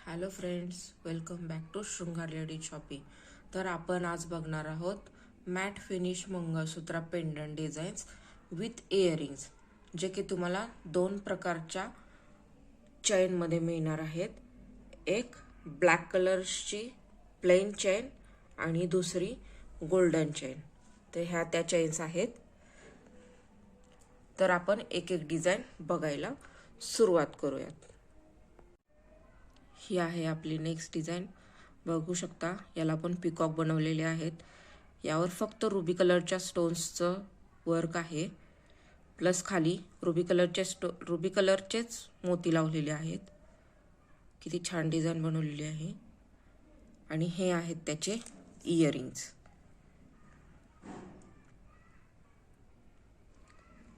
Hello friends, welcome back to Shringar lady shopping. तर आपण आज बघणार आहोत matte finish mangalsutra pendant designs with earrings, जे की तुम्हाला दोन प्रकारच्या चेनमध्ये मिळणार आहेत. एक ब्लॅक कलरची प्लेन चेन आणि दुसरी गोल्डन चेन. तर ह्या त्या चेन्स आहेत. तर आपण एक एक डिझाईन बघायला सुरुवात करूयात. ही आहे आपली नेक्स्ट डिझाईन. बघू शकता, याला पण पिकॉक बनवलेले आहेत. यावर फक्त रुबी कलरच्या स्टोन्सचं वर्क आहे, प्लस खाली रुबी कलरचेच मोती लावलेले आहेत. किती छान डिझाईन बनवलेली आहे. आणि हे आहेत त्याचे इयरिंग्स.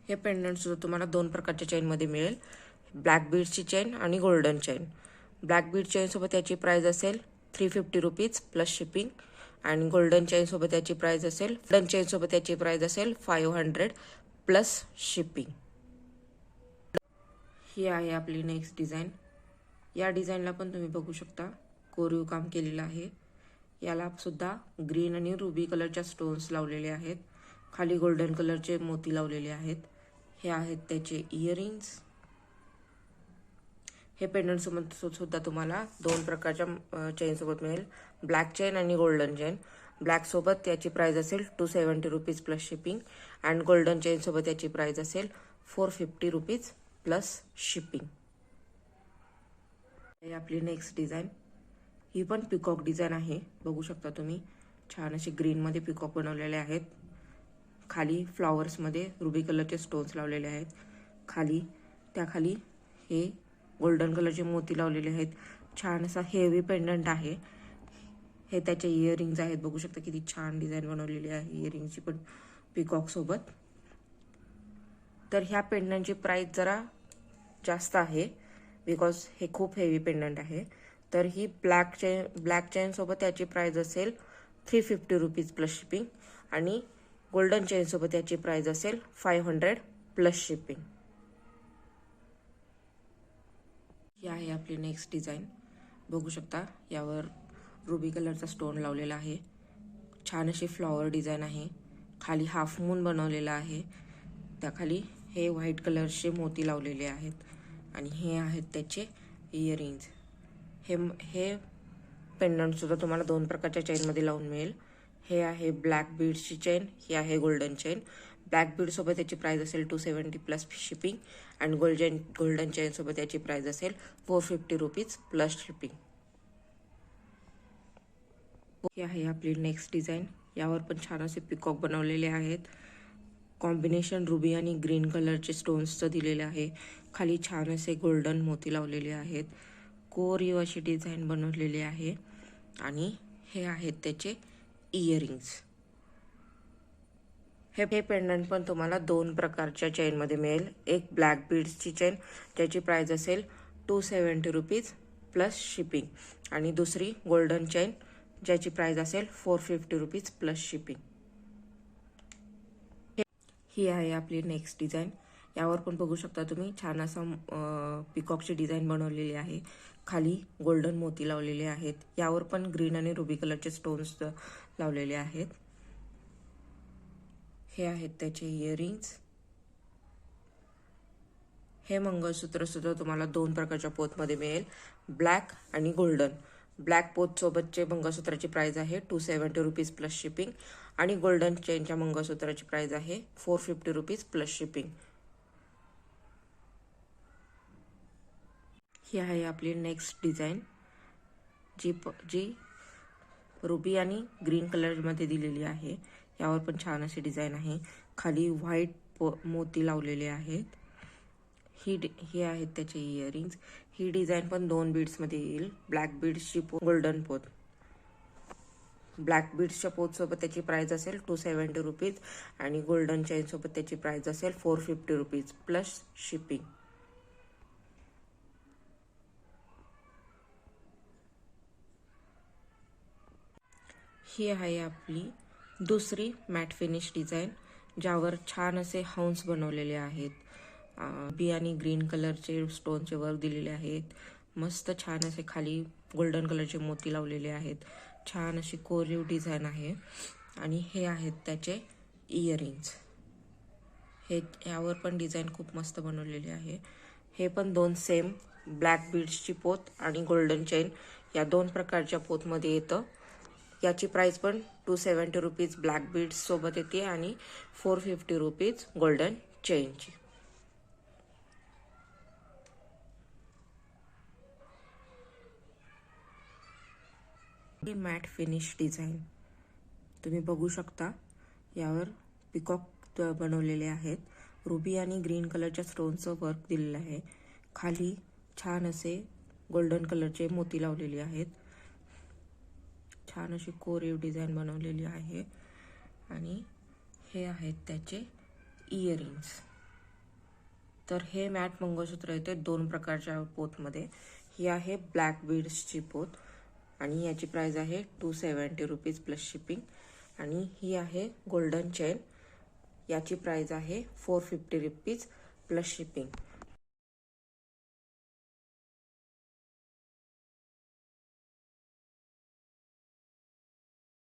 हे पेंडंट सुद्धा तुम्हाला दोन प्रकारच्या चेनमध्ये मिळेल. ब्लॅक बीड्सची चेन आणि गोल्डन चेन. ब्लॅक बीड चेनसोबत याची प्राइस असेल 350 रुपीज प्लस शिपिंग. आणि गोल्डन चेनसोबत याची प्राइस असेल 500 प्लस शिपिंग. ही आहे आपली नेक्स्ट डिझाईन. या डिझाईनला पण तुम्ही बघू शकता कोरीव काम केलेलं आहे. याला सुद्धा ग्रीन आणि रुबी कलरच्या स्टोन्स लावलेले आहेत. खाली गोल्डन कलरचे मोती लावलेले आहेत. हे आहेत त्याचे इयरिंग्स. हे पेंडंट सुद्धा तुम्हाला दोन प्रकारच्या चेन सोबत मिळेल, ब्लॅक चेन आणि गोल्डन चेन. ब्लॅक सोबत याची प्राइस असेल 270 rupees plus shipping. And golden chain सोबत याची प्राइस असेल 450 रुपीज प्लस शिपिंग. ही आपली नेक्स्ट डिझाईन. ही पण पिकॉक डिझाईन आहे. बघू शकता तुम्ही, छान असे ग्रीनमध्ये पिकॉक बनवलेले आहेत. खाली फ्लॉवर्समध्ये रुबी कलरचे स्टोन्स लावलेले आहेत. त्याखाली हे गोल्डन कलरचे मोती लावलेले आहेत. छान असा हेवी पेंडंट आहे. हे त्याचे इयरिंग्स आहेत. बघू शकता किती छान डिझाईन बनवलेली आहे इयरिंगची पण पिकॉक सोबत. तर ह्या पेंडंटची प्राइस जरा जास्त आहे, बिकॉज हे खूप हेवी पेंडंट आहे. तर ही ब्लॅक चेन सोबत याची प्राइस असेल 350 रुपीज प्लस शिपिंग. आणि गोल्डन चेन सोबत याची प्राइस असेल 500 प्लस शिपिंग. ही आहे आपली नेक्स्ट डिझाईन. बघू शकता, यावर रुबी कलरचा स्टोन लावलेला आहे. छान अशी फ्लॉवर डिझाईन आहे. खाली हाफ मून बनवलेला आहे. त्याखाली हे व्हाईट कलरचे मोती लावलेले आहेत. आणि हे आहेत त्याचे इयरिंग्स. हे पेंडंट सुद्धा तुम्हाला दोन प्रकारच्या चेनमध्ये लावून मिळेल. हे आहे ब्लॅक बीड्सची चेन, ही आहे गोल्डन चेन. ब्लॅक बीड सोबत याची प्राइस असेल 270 प्लस शिपिंग. आणि गोल्डन चेन सोबत याची प्राइस असेल 450 रुपीज प्लस शिपिंग. ही आहे आपली नेक्स्ट डिझाईन. यावर पण छान असे पिकॉक बनवलेले आहेत. कॉम्बिनेशन रुबी आणि ग्रीन कलरचे स्टोन्सचं दिलेले आहे. खाली छान असे गोल्डन मोती लावलेले आहेत. कोरीव अशी डिझाईन बनवलेली आहे. आणि हे आहेत त्याचे इयरिंग्स. हे पेंडंट पण तुम्हाला दोन प्रकारच्या चेनमध्ये मिळेल. एक ब्लॅक बीड्सची चेन, ज्याची प्राइस असेल 270 रुपीज प्लस शिपिंग. आणि दुसरी गोल्डन चेन, ज्याची प्राइस असेल 450 रुपीज प्लस शिपिंग. ही आहे आपली नेक्स्ट डिझाईन. यावर पण बघू शकता तुम्ही, छान असा पिकॉकची डिझाईन बनवलेली आहे. खाली गोल्डन मोती लावलेले आहेत. यावर पण ग्रीन आणि रुबी कलरचे स्टोन्स लावलेले आहेत. हे आहेत त्याचे इयरिंग्स. हे मंगळसूत्र सुद्धा तुम्हाला दोन प्रकारच्या पोतमध्ये मिळेल, ब्लॅक आणि गोल्डन. ब्लॅक पोत सोबतचे मंगळसूत्राची प्राइस आहे 270 रुपीज प्लस शिपिंग. आणि गोल्डन चेनच्या मंगळसूत्राची प्राइस आहे 450 रुपीज प्लस शिपिंग. ही आहे आपली नेक्स्ट डिझाईन, जी रुबी आणि ग्रीन कलरमध्ये दिलेली आहे. यावर पण छान अशी डिझाईन आहे. खाली व्हाईट मोती लावलेले आहेत. ही आहेत त्याचे इयरिंग्स. ही डिझाईन पण दोन बीड्समध्ये येईल, ब्लॅक बीड्सची गोल्डन पोत. ब्लॅक बीड्सच्या पोतसोबत त्याची प्राइस असेल 270 रुपीज. आणि गोल्डन चेनसोबत त्याची प्राइस असेल 450 रुपीज प्लस शिपिंग. ही आहे आपली दुसरी मॅट फिनिश डिझाईन, ज्यावर छान असे हंस बनवलेले आहेत. बी आणि ग्रीन कलरचे स्टोनचे वर्क दिलेले आहेत. मस्त छान असे खाली गोल्डन कलरचे मोती लावलेले आहेत. छान अशी कोरीव डिझाईन आहे. आणि हे आहेत त्याचे इयरिंग्स. हे यावर पण डिझाईन खूप मस्त बनवलेली आहे. हे पण 2 सेम ब्लॅक बीड्सची पोत आणि गोल्डन चेन या 2 प्रकारच्या पोतमध्ये येतं. याची प्राइस पण 270 रुपीज ब्लॅक बीड्स सोबत येते आणि 450 रुपीज गोल्डन चेनची. ही मॅट फिनिश डिझाईन तुम्ही बघू शकता. यावर पिकॉक बनवलेले आहेत. रुबी आणि ग्रीन कलरच्या स्टोनचं वर्क दिलेलं आहे. खाली छान असे गोल्डन कलरचे मोती लावलेले आहेत. छान अशी कोरीव डिझाईन बनवलेली आहे. आणि हे आहेत त्याचे इयरिंग्स. तर हे मॅट मंगळसूत्र येते 2 प्रकारच्या पोतमध्ये. ही आहे ब्लॅक बीड्सची पोत आणि याची प्राइस आहे 270 रुपीज प्लस शिपिंग. आणि ही आहे गोल्डन चेन. याची प्राइस आहे 450 रुपीज प्लस शिपिंग.